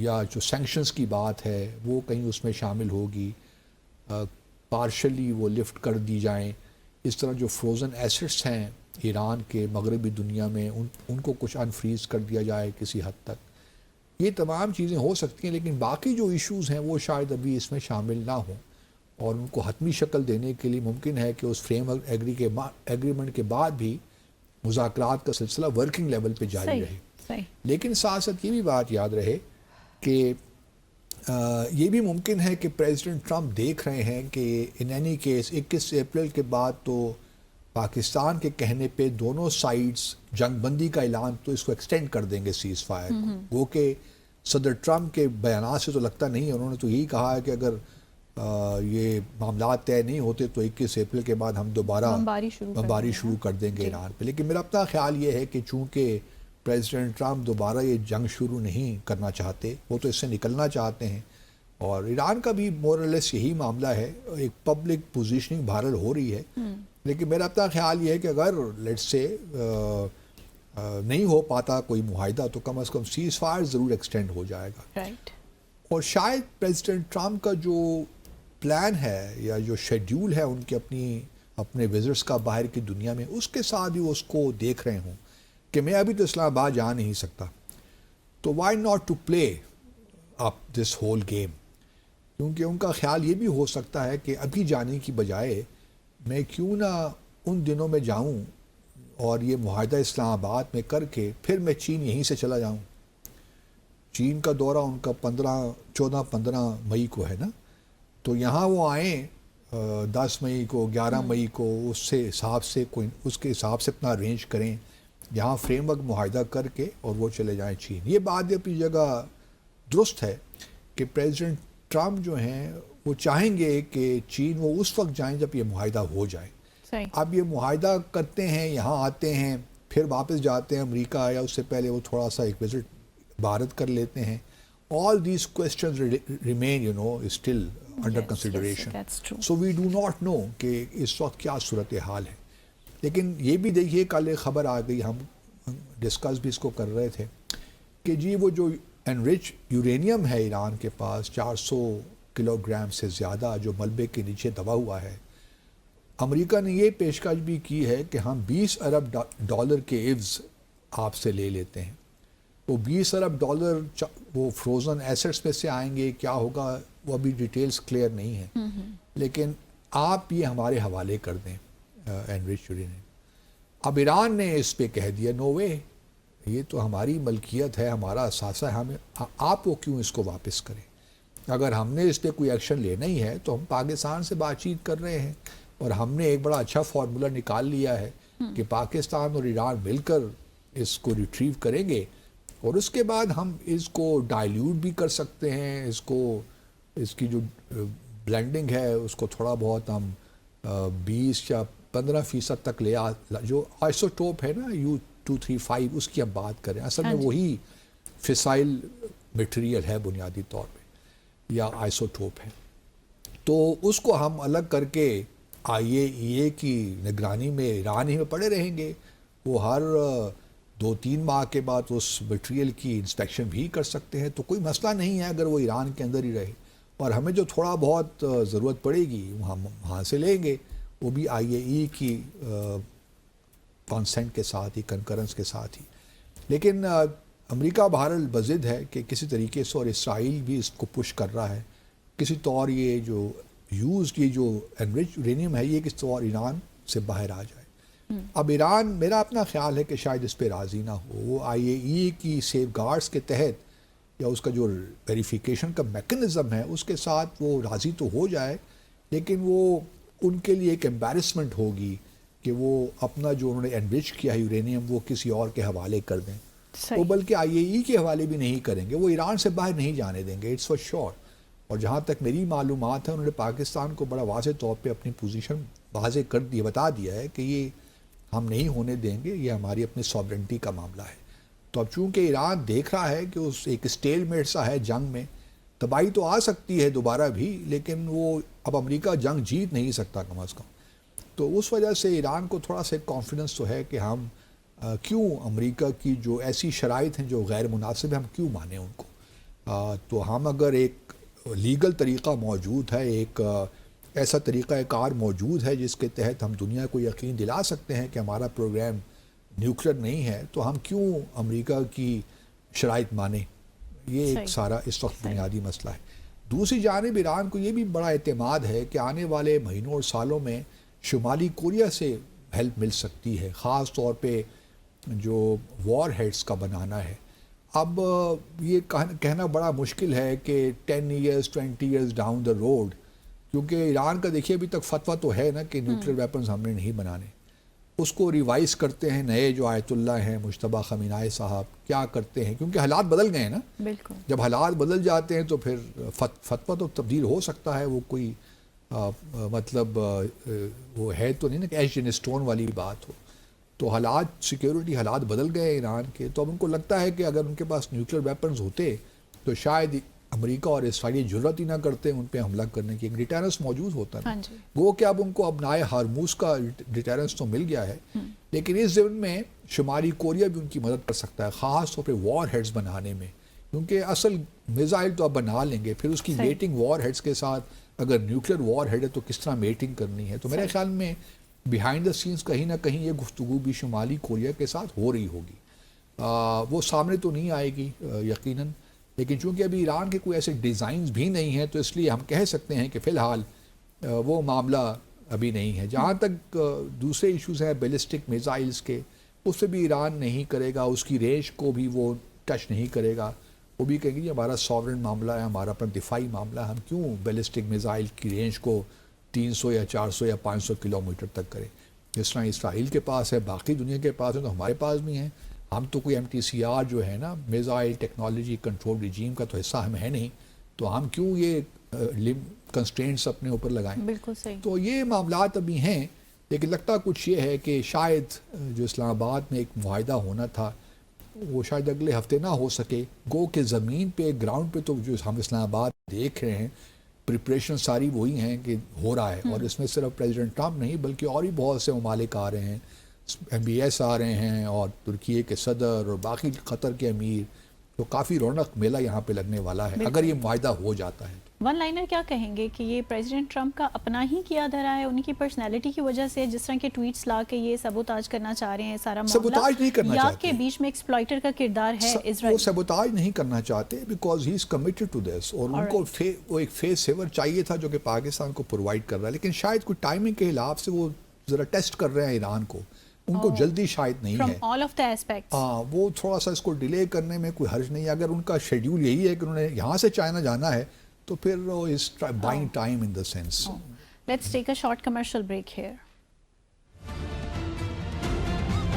یا جو سینکشنز کی بات ہے وہ کہیں اس میں شامل ہوگی، پارشلی وہ لفٹ کر دی جائیں. اس طرح جو فروزن ایسٹس ہیں ایران کے مغربی دنیا میں ان کو کچھ انفریز کر دیا جائے کسی حد تک. یہ تمام چیزیں ہو سکتی ہیں، لیکن باقی جو ایشوز ہیں وہ شاید ابھی اس میں شامل نہ ہوں، اور ان کو حتمی شکل دینے کے لیے ممکن ہے کہ اس فریم ایگریمنٹ کے بعد بھی مذاکرات کا سلسلہ ورکنگ لیول پہ جاری رہے. لیکن ساتھ ساتھ یہ بھی بات یاد رہے کہ یہ بھی ممکن ہے کہ پریزیڈنٹ ٹرمپ دیکھ رہے ہیں کہ ان اینی کیس 21 اپریل کے بعد تو پاکستان کے کہنے پہ دونوں سائیڈز جنگ بندی کا اعلان تو اس کو ایکسٹینڈ کر دیں گے سیز فائر کو. وہ کہ صدر ٹرمپ کے بیانات سے تو لگتا نہیں ہے، انہوں نے تو یہی کہا ہے کہ اگر یہ معاملات طے نہیں ہوتے تو 21 اپریل کے بعد ہم دوبارہ بمباری شروع کر دیں گے ایران پہ. لیکن میرا اپنا خیال یہ ہے کہ چونکہ پریزیڈنٹ ٹرمپ دوبارہ یہ جنگ شروع نہیں کرنا چاہتے، وہ تو اس سے نکلنا چاہتے ہیں، اور ایران کا بھی مورلیس یہی معاملہ ہے. ایک پبلک پوزیشننگ بھارل ہو رہی ہے، لیکن میرا اپنا خیال یہ ہے کہ اگر لیٹس سے نہیں ہو پاتا کوئی معاہدہ تو کم از کم سیز فائر ضرور ایکسٹینڈ ہو جائے گا. اور شاید پریزیڈنٹ ٹرمپ کا جو پلان ہے یا جو شیڈیول ہے ان کے اپنے وزٹس کا باہر کی دنیا میں، اس کے ساتھ بھی وہ اس کو دیکھ رہے ہوں کہ میں ابھی تو اسلام آباد جا نہیں سکتا، تو why not to play up this whole game. کیونکہ ان کا خیال یہ بھی ہو سکتا ہے کہ ابھی جانے کی بجائے میں کیوں نہ ان دنوں میں جاؤں اور یہ معاہدہ اسلام آباد میں کر کے پھر میں چین یہیں سے چلا جاؤں. چین کا دورہ ان کا 14-15 مئی کو ہے نا، تو یہاں وہ آئیں 10 مئی کو 11 مئی کو، اس کے حساب سے اپنا ارینج کریں، یہاں فریم ورک معاہدہ کر کے اور وہ چلے جائیں چین. یہ بات اپنی جگہ درست ہے کہ پریزیڈنٹ ٹرمپ جو ہیں وہ چاہیں گے کہ چین وہ اس وقت جائیں جب یہ معاہدہ ہو جائے. اب یہ معاہدہ کرتے ہیں، یہاں آتے ہیں، پھر واپس جاتے ہیں امریکہ، یا اس سے پہلے وہ تھوڑا سا ایک وزٹ بھارت کر لیتے ہیں. all these questions remain still under consideration. That's true. So we do not know کہ اس وقت کیا صورتحال ہے. لیکن یہ بھی دیکھیے کل ایک خبر آ گئی، ہم ڈسکس بھی اس کو کر رہے تھے کہ جی وہ جو انرچ یورینیم ہے ایران کے پاس 400 کلو گرام سے زیادہ جو ملبے کے نیچے دبا ہوا ہے، امریکہ نے یہ پیشکش بھی کی ہے کہ ہم $20 ارب کے عوض آپ سے لے لیتے ہیں. وہ $20 ارب وہ فروزن ایسٹس میں سے آئیں گے، کیا ہوگا وہ ابھی ڈیٹیلز کلیئر نہیں ہیں، لیکن آپ یہ ہمارے حوالے کر دیں انرچ یورینیم. اب ایران نے اس پہ کہہ دیا نو وے، یہ تو ہماری ملکیت ہے، ہمارا اثاثہ ہے، ہمیں آپ وہ کیوں اس کو واپس کریں. اگر ہم نے اس پہ کوئی ایکشن لینا ہی ہے تو ہم پاکستان سے بات چیت کر رہے ہیں، اور ہم نے ایک بڑا اچھا فارمولا نکال لیا ہے کہ پاکستان اور ایران مل کر اس کو ریٹریو کریں گے، اور اس کے بعد ہم اس کو ڈائلیوٹ بھی کر سکتے ہیں، اس کی جو بلینڈنگ ہے اس کو تھوڑا بہت ہم 20 یا 15% تک جو آئسوٹوپ ہے نا U-235 اس کی ہم بات کریں، اصل میں وہی فسائل مٹیریل ہے بنیادی طور پہ، یا آئسوٹوپ ہے. تو اس کو ہم الگ کر کے IAEA کی نگرانی میں ایران ہی میں پڑے رہیں گے. وہ ہر 2-3 ماہ کے بعد اس مٹیریل کی انسپیکشن بھی کر سکتے ہیں، تو کوئی مسئلہ نہیں ہے اگر وہ ایران کے اندر ہی رہے. اور ہمیں جو تھوڑا بہت ضرورت پڑے گی ہم وہاں سے لیں گے، وہ بھی IAEA کی کانسنٹ کے ساتھ ہی، کنکرنس کے ساتھ ہی. لیکن امریکہ بہرحال بضد ہے کہ کسی طریقے سے، اور اسرائیل بھی اس کو پش کر رہا ہے کسی طور یہ جو انرچ یورینیم ہے یہ کس طور ایران سے باہر آ جائے. اب ایران، میرا اپنا خیال ہے کہ شاید اس پہ راضی نہ ہو. وہ IAEA کی سیف گارڈز کے تحت یا اس کا جو ویریفیکیشن کا میکنزم ہے اس کے ساتھ وہ راضی تو ہو جائے، لیکن وہ ان کے لیے ایک امبیرسمنٹ ہوگی کہ وہ اپنا جو انہوں نے انرچ کیا ہے یورینیم وہ کسی اور کے حوالے کر دیں. وہ بلکہ IAEA کے حوالے بھی نہیں کریں گے، وہ ایران سے باہر نہیں جانے دیں گے، اٹس فار شیور. اور جہاں تک میری معلومات ہے انہوں نے پاکستان کو بڑا واضح طور پہ اپنی پوزیشن واضح بتا دیا ہے کہ یہ ہم نہیں ہونے دیں گے، یہ ہماری اپنی سوورنٹی کا معاملہ ہے. تو اب چونکہ ایران دیکھ رہا ہے کہ اس ایک اسٹیل میٹ سا ہے جنگ میں، تباہی تو آ سکتی ہے دوبارہ بھی، لیکن وہ اب امریکہ جنگ جیت نہیں سکتا کم از کم. تو اس وجہ سے ایران کو تھوڑا سا کانفیڈنس تو ہے کہ ہم کیوں امریکہ کی جو ایسی شرائط ہیں جو غیر مناسب ہیں ہم کیوں مانیں ان کو. تو ہم اگر ایک لیگل طریقہ موجود ہے، ایک ایسا طریقہ کار موجود ہے جس کے تحت ہم دنیا کو یقین دلا سکتے ہیں کہ ہمارا پروگرام نیوکلیر نہیں ہے، تو ہم کیوں امریکہ کی شرائط مانیں؟ یہ ایک سارا اس وقت بنیادی مسئلہ ہے۔ دوسری جانب ایران کو یہ بھی بڑا اعتماد ہے کہ آنے والے مہینوں اور سالوں میں شمالی کوریا سے ہیلپ مل سکتی ہے، خاص طور پہ جو وار ہیڈز کا بنانا ہے۔ اب یہ کہنا بڑا مشکل ہے کہ 10 years 20 years down the road, کیونکہ ایران کا دیکھیے ابھی تک فتویٰ تو ہے نا کہ نیوکلیر ویپنز ہم نے نہیں بنانے، اس کو ریوائز کرتے ہیں نئے جو آیت اللہ ہیں مجتبیٰ خامنہئی صاحب کیا کرتے ہیں، کیونکہ حالات بدل گئے ہیں نا۔ بالکل، جب حالات بدل جاتے ہیں تو پھر فتویٰ تو تبدیل ہو سکتا ہے، وہ کوئی مطلب وہ ہے تو نہیں نا کہ ایچ ان اسٹون والی بات ہو۔ تو حالات سیکیورٹی حالات بدل گئے ایران کے، تو اب ان کو لگتا ہے کہ اگر ان کے پاس نیوکلیر ویپنز ہوتے تو شاید امریکہ اور اسرائیل جرات ہی نہ کرتے ان پہ حملہ کرنے کی، ایک ڈیٹرنس موجود ہوتا ہے۔ وہ کہ اب ان کو اب نائے ہارموز کا ڈیٹرنس تو مل گیا ہے، لیکن اس ضمن میں شمالی کوریا بھی ان کی مدد کر سکتا ہے، خاص طور پہ وار ہیڈز بنانے میں، کیونکہ اصل میزائل تو اب بنا لیں گے، پھر اس کی میٹنگ وار ہیڈز کے ساتھ اگر نیوکلیر وار ہیڈ ہے تو کس طرح میٹنگ کرنی ہے۔ تو میرے خیال میں بیہائنڈ دا سینس کہیں نہ کہیں یہ گفتگو بھی شمالی کوریا کے ساتھ ہو رہی ہوگی، وہ سامنے تو نہیں آئے گی یقیناً، لیکن چونکہ ابھی ایران کے کوئی ایسے ڈیزائنز بھی نہیں ہیں تو اس لیے ہم کہہ سکتے ہیں کہ فی الحال وہ معاملہ ابھی نہیں ہے۔ جہاں تک دوسرے ایشوز ہیں بیلسٹک میزائلز کے، اس سے بھی ایران نہیں کرے گا، اس کی رینج کو بھی وہ ٹچ نہیں کرے گا، وہ بھی کہیں گے یہ ہمارا ساورن معاملہ ہے، ہمارا اپنا دفاعی معاملہ ہے، ہم کیوں بیلسٹک میزائل کی رینج کو 300 یا 400 یا 500 کلومیٹر تک کریں، جس طرح اسرائیل کے پاس ہے، باقی دنیا کے پاس ہے، تو ہمارے پاس بھی ہیں۔ ہم تو کوئی MTCR جو ہے نا میزائل ٹیکنالوجی کنٹرول ریجیم کا تو حصہ ہم ہے نہیں، تو ہم کیوں یہ کنسٹرینٹس اپنے اوپر لگائیں؟ بالکل صحیح۔ تو یہ معاملات ابھی ہیں، لیکن لگتا کچھ یہ ہے کہ شاید جو اسلام آباد میں ایک معاہدہ ہونا تھا وہ شاید اگلے ہفتے نہ ہو سکے، گو کہ زمین پہ گراؤنڈ پہ تو جو ہم اسلام آباد دیکھ رہے ہیں پریپریشن ساری وہی ہیں کہ ہو رہا ہے، اور اس میں صرف پریزیڈنٹ ٹرمپ نہیں بلکہ اور بھی بہت سے ممالک آ رہے ہیں، MBS آ رہے ہیں اور ترکیے کے صدر اور باقی قطر کے امیر، تو کافی رونق میلہ یہاں پہ لگنے والا ہے اگر یہ معاہدہ ہو جاتا ہے۔ ون لائنر کیا کہیں گے کہ یہ پریزیڈنٹ ٹرمپ کا اپنا ہی کیا دھرا ہے، ان کی پرسنالٹی کی وجہ سے جس طرح کے ٹویٹس لا کے یہ سبوتاج کرنا چاہ رہے ہیں سارا معاملہ، سبوتاج نہیں کرنا یا چاہتے، کہ بیچ میں ایکسپلائٹر کا کردار ہے اسرائیل؟ وہ سبوتاج نہیں کرنا چاہتے because he is committed to this, اور ان کو وہ ایک فیس سیور چاہیے تھا جو کہ پاکستان کو پرووائڈ کر رہا ہے، لیکن شاید کوئی ٹائمنگ کے خلاف سے وہ ذرا ٹیسٹ کر رہے ہیں ایران کو، ان کو جلدی شاید نہیں ہے، all of the aspects. وہ تھوڑا سا اس کو ڈیلے کرنے میں کوئی حرج نہیں ہے۔ اگر ان کا شیڈیول یہی ہے کہ انہوں نے یہاں سے چائنا جانا ہے تو پھر وہ is buying time in the sense. Let's take a short commercial break here.